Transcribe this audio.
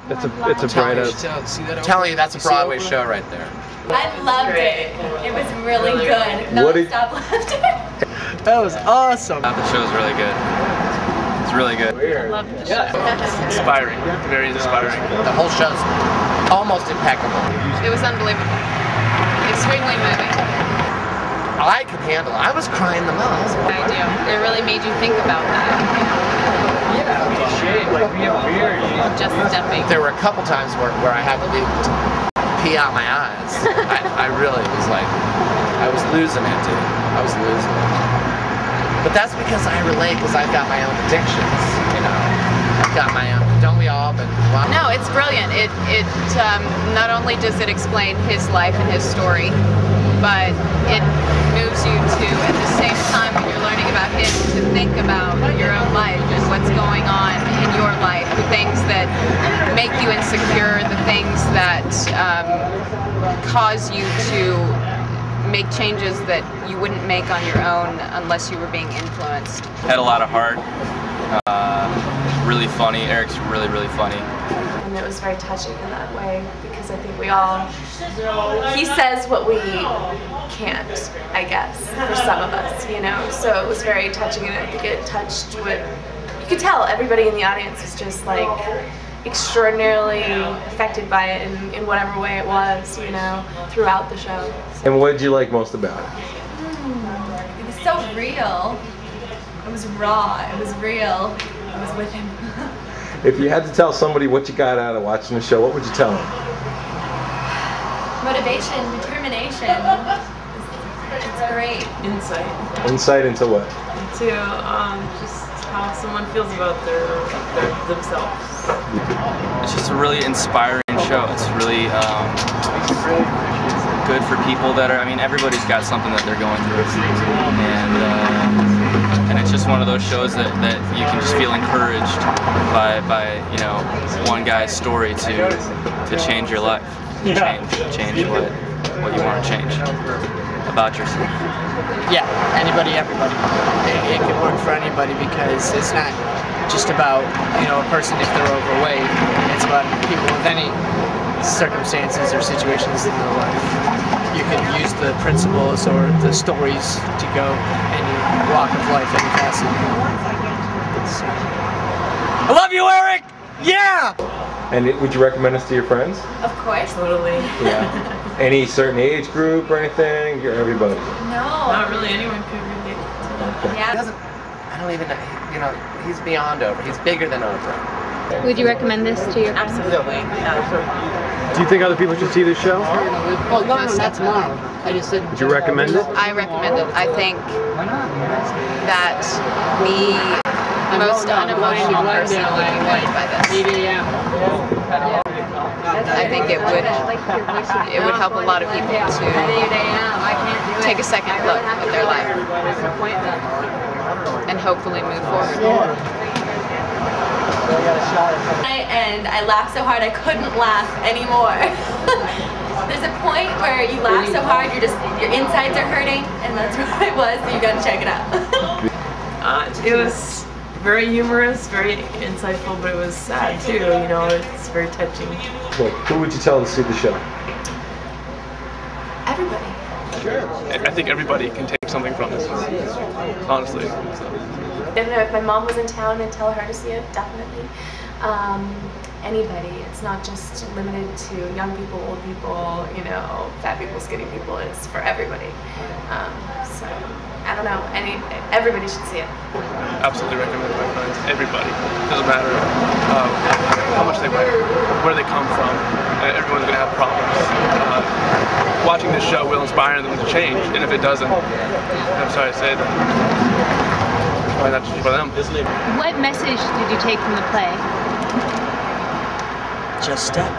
It's a bright out. I'm telling you, that's a Broadway show right there. I loved it. It was really good. Non-stop laughter. That was awesome. The show is really good. It's really good. I loved the show. Inspiring. Very inspiring. The whole show's almost impeccable. It was unbelievable. Extremely moving. I could handle it. I was crying the most. I do. It really made you think about that. Just stepping. There were a couple times where I had to pee out my eyes. I really was like, I was losing it, dude. I was losing it. But that's because I relate, because I've got my own addictions, you know. I've got my own, don't we all? But wow. No, it's brilliant. It not only does it explain his life and his story, but it moves you to, at the same time when you're learning about him, to think about your own life and what's going on in your life, the things that make you insecure, the things that cause you to make changes that you wouldn't make on your own unless you were being influenced. Had a lot of heart. Really funny. Eric's really, really funny. And it was very touching in that way because I think we all, he says what we can't, I guess, for some of us, you know, so it was very touching, and I think it touched what, you could tell everybody in the audience was just like extraordinarily affected by it in whatever way it was, you know, throughout the show. So. And what did you like most about it? It was so real. It was raw. It was real. I was with him. If you had to tell somebody what you got out of watching the show, what would you tell them? Motivation, determination. It's great. Insight. Insight into what? Into just how someone feels about themselves. It's just a really inspiring show. It's really good for people that are, I mean, everybody's got something that they're going through. And it's just one of those shows that you can just feel encouraged by you know, one guy's story to change your life. Change what you want to change about yourself. Yeah, anybody, everybody. It can work for anybody because it's not just about, you know, a person if they're overweight. It's about people with any circumstances or situations in their life. You can use the principles or the stories to go any walk of life, any facet. I love you, Eric! Yeah! And would you recommend us to your friends? Of course. Totally. Yeah. Any certain age group or anything? Or everybody? No. Not really anyone could relate to that. He doesn't, I don't even know, you know, he's beyond Oprah. He's bigger than Oprah. Would you recommend this to your friends? Absolutely. Do you think other people should see this show? Well, no, that's tomorrow. I just said. Would you recommend it? I recommend it. I think that the most unemotional person would be moved by this. 8 a.m. I think it would help a lot of people to take a second look at their life and hopefully move forward. And I laughed so hard I couldn't laugh anymore. There's a point where you laugh so hard your insides are hurting, and that's what it was, so you gotta check it out. It was very humorous, very insightful, but it was sad too, you know, it's very touching. Well, who would you tell to see the show? Everybody. Sure. I think everybody can take something from this, honestly. I don't know, if my mom was in town, I'd tell her to see it, definitely. Anybody. It's not just limited to young people, old people, you know, fat people, skinny people. It's for everybody. So, I don't know, everybody should see it. Absolutely recommend it, my friends. Everybody. Doesn't matter how much they weigh, where they come from. Everyone's going to have problems. Watching this show will inspire them to change, and if it doesn't, I'm sorry to say that, probably not just for them. What message did you take from the play? Just step.